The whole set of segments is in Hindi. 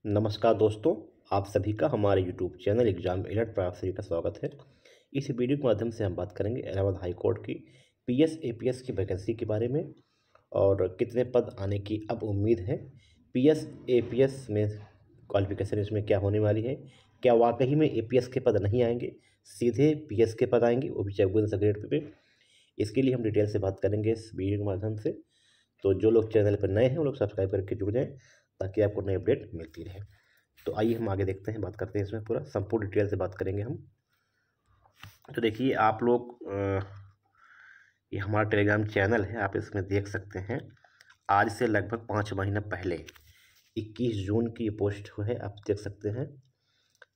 नमस्कार दोस्तों, आप सभी का हमारे यूट्यूब चैनल एग्जाम अलर्ट पर आप सभी का स्वागत है। इस वीडियो के माध्यम से हम बात करेंगे इलाहाबाद हाई कोर्ट की पीएस एपीएस की वैकेंसी के बारे में और कितने पद आने की अब उम्मीद है। पीएस एपीएस में क्वालिफिकेशन इसमें क्या होने वाली है, क्या वाकई में एपीएस के पद नहीं आएंगे, सीधे पीएस के पद आएंगे, वो भी 54 ग्रेड पे। इसके लिए हम डिटेल से बात करेंगे इस वीडियो के माध्यम से। तो जो लोग चैनल पर नए हैं वो लोग सब्सक्राइब करके जुड़ जाएं ताकि आपको नई अपडेट मिलती रहे। तो आइए हम आगे देखते हैं, बात करते हैं इसमें पूरा संपूर्ण डिटेल से बात करेंगे हम। तो देखिए आप लोग ये हमारा टेलीग्राम चैनल है, आप इसमें देख सकते हैं। आज से लगभग 5 महीना पहले 21 जून की ये पोस्ट है, आप देख सकते हैं।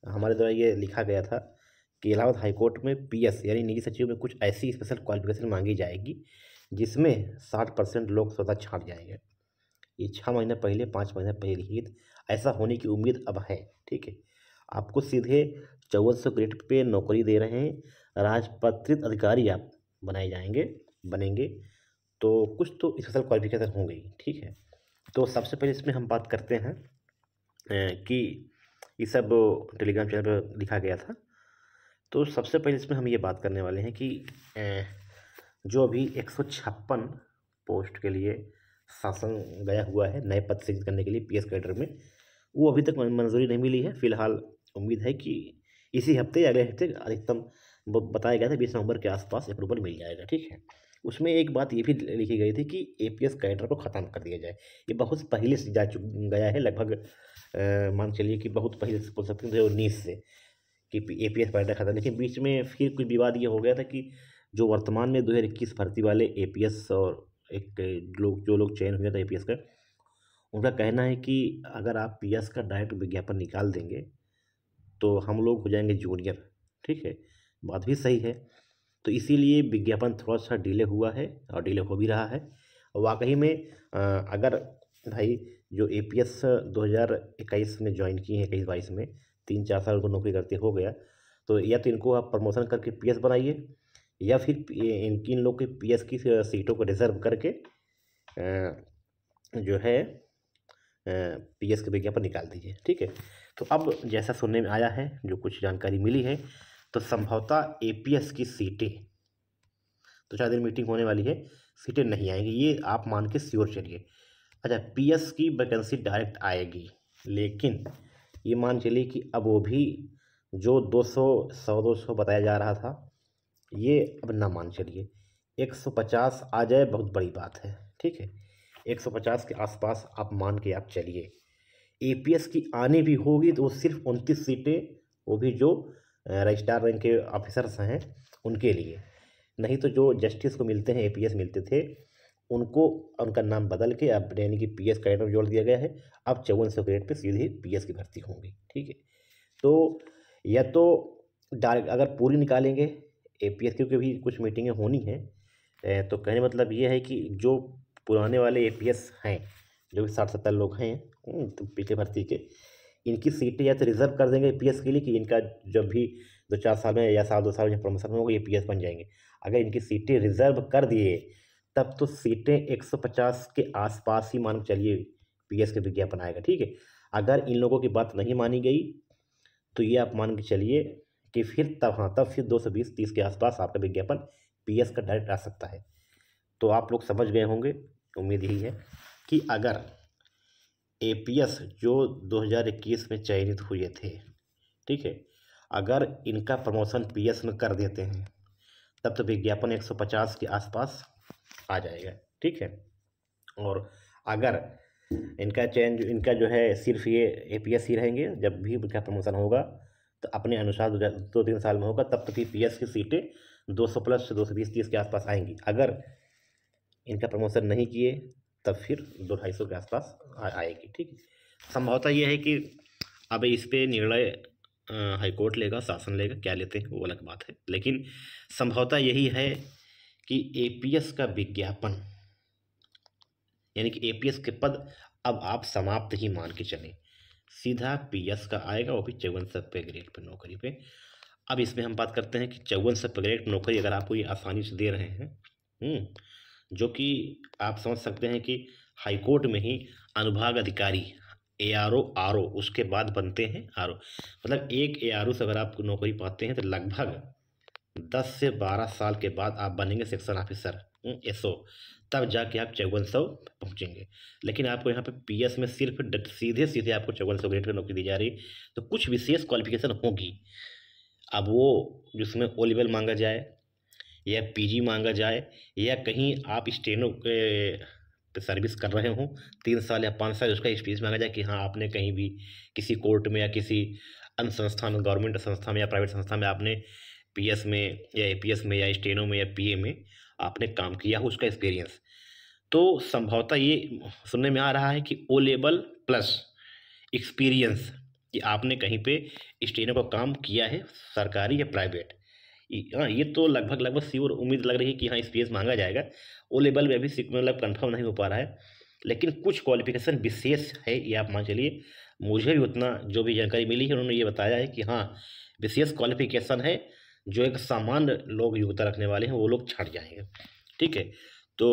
हमारे द्वारा ये लिखा गया था कि इलाहाबाद हाईकोर्ट में पीएस यानी निजी सचिव में कुछ ऐसी स्पेशल क्वालिफिकेशन मांगी जाएगी जिसमें 60% लोग स्वतः छांट जाएंगे। ये 6 महीने पहले 5 महीने पहले लिखी थी। ऐसा होने की उम्मीद अब है। ठीक है, आपको सीधे 5400 ग्रेड पे नौकरी दे रहे हैं, राजपत्रित अधिकारी आप बनाए जाएंगे बनेंगे। तो कुछ तो स्पेशल क्वालिफिकेशन हो गई। ठीक है, तो सबसे पहले इसमें हम बात करते हैं कि ये सब टेलीग्राम चैनल पर लिखा गया था। तो सबसे पहले इसमें हम ये बात करने वाले हैं कि जो अभी 156 पोस्ट के लिए शासन गया हुआ है नए पद सृजित करने के लिए पीएस कैडर में, वो अभी तक मंजूरी नहीं मिली है। फिलहाल उम्मीद है कि इसी हफ्ते या अगले हफ्ते अधिकतम बताया गया था 20 नवंबर के आसपास अप्रूवल मिल जाएगा। ठीक है, उसमें एक बात ये भी लिखी गई थी कि एपीएस कैडर को ख़त्म कर दिया जाए। ये बहुत पहले से गया है, लगभग मान चलिए कि बहुत पहले से बोल सकते हैं 2019 से कि एपीएस कैडर खत्म। लेकिन बीच में फिर कुछ विवाद ये हो गया था कि जो वर्तमान में 2021 भर्ती वाले एपीएस और एक जो लोग चयन हुए थे एपीएस का, उनका कहना है कि अगर आप पीएस का डायरेक्ट विज्ञापन निकाल देंगे तो हम लोग हो जाएंगे जूनियर। ठीक है, बात भी सही है। तो इसीलिए विज्ञापन थोड़ा सा डिले हुआ है और डिले हो भी रहा है। वाकई में अगर भाई जो एपीएस 2021 में ज्वाइन किए हैं 21-22 में 3-4 साल को नौकरी करते हो गया, तो या तो इनको आप प्रमोशन करके पीएस बनाइए या फिर इन लोग के पीएस की सीटों को रिजर्व करके जो है पीएस के विज्ञापन निकाल दीजिए। ठीक है, तो अब जैसा सुनने में आया है, जो कुछ जानकारी मिली है, तो संभवतः एपीएस की सीटें तो 4 दिन मीटिंग होने वाली है, सीटें नहीं आएंगी, ये आप मान के श्योर चलिए। अच्छा, पीएस की वैकेंसी डायरेक्ट आएगी, लेकिन ये मान चलिए कि अब वो भी जो 200 100-200 बताया जा रहा था, ये अब ना मान चलिए 150 आ जाए, बहुत बड़ी बात है। ठीक है, 150 के आसपास आप मान के आप चलिए। एपीएस की आने भी होगी तो वो सिर्फ 29 सीटें, वो भी जो रजिस्ट्रार रैंक के ऑफिसर्स हैं उनके लिए। नहीं तो जो जस्टिस को मिलते हैं, एपीएस मिलते थे, उनको उनका नाम बदल के अब यानी कि पीएस कैडर में जोड़ दिया गया है। अब 5400 ग्रेड पे सीधे पीएस की भर्ती होंगी। ठीक है, तो या तो डायरेक्ट अगर पूरी निकालेंगे एपीएस, क्योंकि भी कुछ मीटिंगें होनी है, तो कहने मतलब ये है कि जो पुराने वाले एपीएस हैं, जो भी 60-70 लोग हैं तो पिछले भर्ती के, इनकी सीटें या तो रिजर्व कर देंगे पीएस के लिए कि इनका जब भी 2-4 साल में या साल 2 साल में प्रमोशन होगा ये पीएस बन जाएंगे। अगर इनकी सीटें रिजर्व कर दिए तब तो सीटें 150 के आसपास ही मान के चलिए पीएस के विज्ञापन आएगा। ठीक है, अगर इन लोगों की बात नहीं मानी गई तो ये आप मान के चलिए कि फिर तब फिर 220-30 के आसपास आपका विज्ञापन पीएस का डायरेक्ट आ सकता है। तो आप लोग समझ गए होंगे, उम्मीद यही है कि अगर एपीएस जो 2021 में चयनित हुए थे, ठीक है, अगर इनका प्रमोशन पीएस में कर देते हैं तब तो विज्ञापन 150 के आसपास आ जाएगा। ठीक है, और अगर इनका जो है सिर्फ ये एपीएस ही रहेंगे, जब भी इनका प्रमोशन होगा तो अपने अनुसार 2-3 साल में होगा, तब तक ये पीएस की सीटें 200+ 220-30 के आसपास आएंगी। अगर इनका प्रमोशन नहीं किए तब फिर 200-250 के आसपास आएगी। ठीक है, संभवतः यह है कि अब इस पे निर्णय हाईकोर्ट लेगा, शासन लेगा, क्या लेते हैं वो अलग बात है, लेकिन संभवतः यही है कि एपीएस का विज्ञापन यानी कि एपीएस के पद अब आप समाप्त ही मान के चलें, सीधा पीएस का आएगा, वो भी 54 ग्रेड पे नौकरी पे। अब इसमें हम बात करते हैं कि 54 ग्रेड नौकरी अगर आपको ये आसानी से दे रहे हैं, जो कि आप समझ सकते हैं कि हाईकोर्ट में ही अनुभाग अधिकारी ARO RO उसके बाद बनते हैं RO। मतलब एक ARO से अगर आप नौकरी पाते हैं तो लगभग 10 से 12 साल के बाद आप बनेंगे सेक्शन ऑफिसर SO, तब जाके आप 5400 पहुंचेंगे। लेकिन आपको यहाँ पे PS में सिर्फ सीधे सीधे आपको 5400 ग्रेड की नौकरी दी जा रही है। तो कुछ विशेष क्वालिफिकेशन होगी, अब वो जिसमें O लेवल मांगा जाए या PG मांगा जाए, या कहीं आप स्टेनो पे सर्विस कर रहे हो 3 साल या 5 साल, उसका एक्सपीरियंस मांगा जाए कि हाँ आपने कहीं भी किसी कोर्ट में या किसी अन्य संस्थान, गवर्नमेंट संस्था में या प्राइवेट संस्था में आपने PS में या APS में या स्टेनो में या PA में आपने काम किया हो, उसका एक्सपीरियंस। तो संभवतः ये सुनने में आ रहा है कि O लेवल प्लस एक्सपीरियंस, कि आपने कहीं पे स्टेनो का काम किया है, सरकारी या प्राइवेट। हाँ, ये तो लगभग श्योर उम्मीद लग रही है कि हाँ एक्सपीरियंस मांगा जाएगा। O लेवल में अभी मतलब कंफर्म नहीं हो पा रहा है, लेकिन कुछ क्वालिफिकेशन विशेष है, ये आप मान चलिए। मुझे भी उतना जो भी जानकारी मिली है उन्होंने ये बताया है कि हाँ विशेष क्वालिफिकेशन है, जो एक सामान्य लोग योग्यता रखने वाले हैं वो लोग छट जाएंगे। ठीक है, तो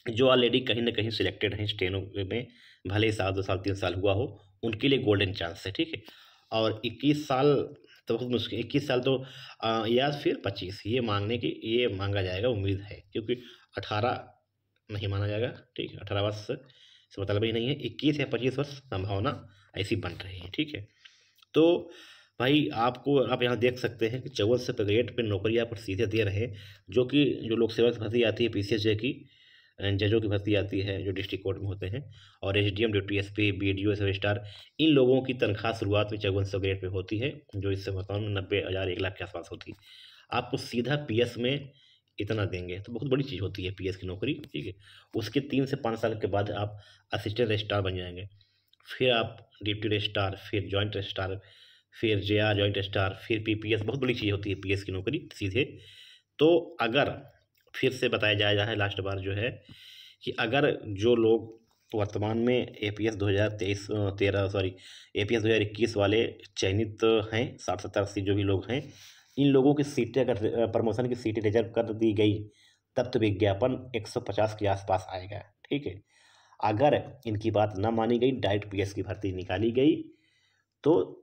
जो ऑलरेडी कहीं ना कहीं सिलेक्टेड हैं स्टेनो में, भले ही 1-2 साल 3 साल हुआ हो, उनके लिए गोल्डन चांस है। ठीक है, और 21 साल तो बहुत मुश्किल, 21 साल तो या फिर 25 ये मांगने की, ये मांगा जाएगा उम्मीद है, क्योंकि 18 नहीं माना जाएगा। ठीक है, 18 वर्ष से मतलब ही नहीं है, 21 या 25 वर्ष संभावना ऐसी बन रही है। ठीक है, तो भाई आपको आप यहाँ देख सकते हैं कि 5400 पे ग्रेड पे नौकरी आपको सीधे दे रहे हैं, जो कि जो लोक सेवा भर्ती आती है PCSJ की, जजों की भर्ती आती है जो डिस्ट्रिक्ट कोर्ट में होते हैं, और SDM डिप्टी SP BDO सब स्टार, इन लोगों की तनख्वाह शुरुआत में 5400 ग्रेड पे होती है, जो इससे वर्तमान में 90,000 1 लाख के आसपास होती है। आपको सीधा PS में इतना देंगे तो बहुत बड़ी चीज़ होती है PS की नौकरी। ठीक है, उसके 3 से 5 साल के बाद आप असिस्टेंट रजिस्ट्रार बन जाएंगे, फिर आप डिप्टी रजिस्ट्रार, फिर जॉइंट रजिस्ट्रार, फिर JR जॉइंट रजिस्ट्रार, फिर PPS। बहुत बड़ी चीज़ होती है PS की नौकरी सीधे। तो अगर फिर से बताया जाया है लास्ट बार जो है कि अगर जो लोग वर्तमान में APS 2023 13 सॉरी APS 2021 वाले चयनित हैं, 60-70-80 जो भी लोग हैं, इन लोगों की सीटें अगर प्रमोशन की सीटें रिजर्व कर दी गई, तब तो विज्ञापन 150 के आसपास आएगा। ठीक है, अगर इनकी बात ना मानी गई, डायरेक्ट PS की भर्ती निकाली गई, तो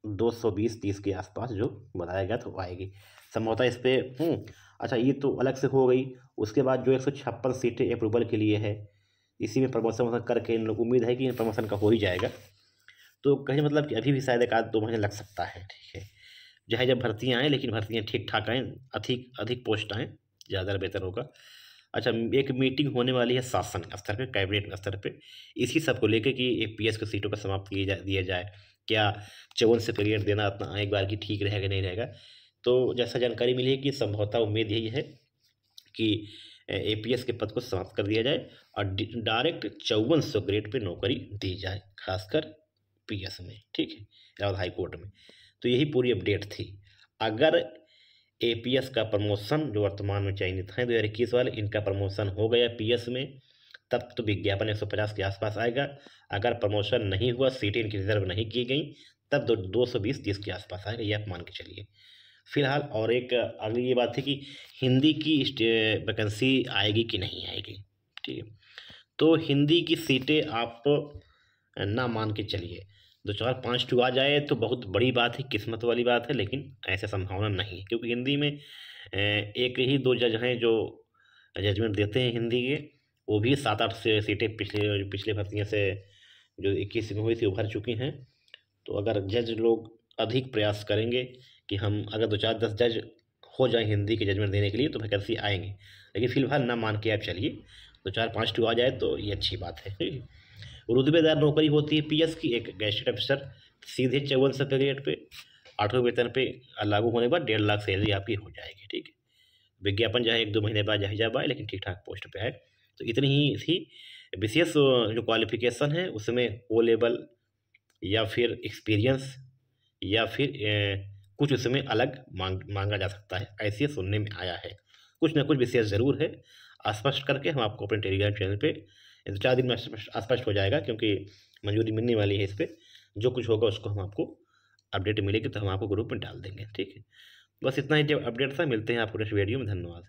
220-30 के आसपास जो बताया गया तो आएगी संभवतः इस पर। अच्छा, ये तो अलग से हो गई। उसके बाद जो 156 सीटें अप्रूवल के लिए है, इसी में प्रमोशन करके इन लोग उम्मीद है कि प्रमोशन का हो ही जाएगा। तो कहीं मतलब कि अभी भी शायद 1-2 महीने लग सकता है। ठीक है, चाहे जब भर्तियाँ आएँ, लेकिन भर्तियाँ ठीक ठाक आएँ, अधिक अधिक पोस्ट आएँ, ज़्यादा बेहतर होगा। अच्छा, एक मीटिंग होने वाली है शासन स्तर पे, कैबिनेट स्तर पे, इसी सब को लेके कि APS की सीटों का समाप्त दिया जाए, क्या 54 पीरियड देना अपना एक बार की ठीक रहेगा नहीं रहेगा। तो जैसा जानकारी मिली है कि संभवतः उम्मीद यही है कि APS के पद को समाप्त कर दिया जाए और डायरेक्ट 5400 ग्रेड पे नौकरी दी जाए, खासकर PS में। ठीक है, इलाहाबाद हाई कोर्ट में। तो यही पूरी अपडेट थी। अगर APS का प्रमोशन जो वर्तमान में चयनित हैं 2021 वाले, इनका प्रमोशन हो गया PS में, तब तो विज्ञापन 150 के आसपास आएगा। अगर प्रमोशन नहीं हुआ, सीटें इनकी रिजर्व नहीं की गई, तब 220-30 के आसपास आएगा, ये आप मान के चलिए फिलहाल। और एक अगली ये बात थी कि हिंदी की वैकेंसी आएगी कि नहीं आएगी। ठीक है, तो हिंदी की सीटें आप ना मान के चलिए, 2-4-5 आ जाए तो बहुत बड़ी बात है, किस्मत वाली बात है, लेकिन ऐसा संभावना नहीं है, क्योंकि हिंदी में एक ही 2 जज हैं जो जजमेंट देते हैं हिंदी के, वो भी 7-8 से सीटें पिछले भर्तियों से जो 21 में हुई थी उभर चुकी हैं। तो अगर जज लोग अधिक प्रयास करेंगे कि हम अगर 2-4-10 जज हो जाए हिंदी के जजमेंट देने के लिए, तो वैकेंसी आएंगे। लेकिन फिलहाल ना मान के आप चलिए, 2-4-5 आ जाए तो ये अच्छी बात है। ठीक है, रुतबेदार नौकरी होती है PS की, एक गैजेटेड अफसर, सीधे 5400 पीरियड पे 8वें वेतन पे लागू होने के बाद 1.5 लाख सैलरी आपकी हो जाएगी। ठीक है, विज्ञापन चाहे 1-2 महीने बाद जब आए, लेकिन ठीक ठाक पोस्ट पे है। तो इतनी ही थी विशेष जो क्वालिफिकेशन है, उसमें O लेवल या फिर एक्सपीरियंस या फिर कुछ उसमें अलग मांगा जा सकता है, ऐसे सुनने में आया है। कुछ ना कुछ विशेष ज़रूर है, स्पष्ट करके हम आपको अपने टेलीग्राम चैनल पे 2-4 दिन में स्पष्ट हो जाएगा, क्योंकि मंजूरी मिलने वाली है इस पर। जो कुछ होगा उसको हम आपको अपडेट मिलेगी तो हम आपको ग्रुप में डाल देंगे। ठीक है, बस इतना ही जो अपडेट था। मिलते हैं आपको नेक्स्ट वीडियो में। धन्यवाद।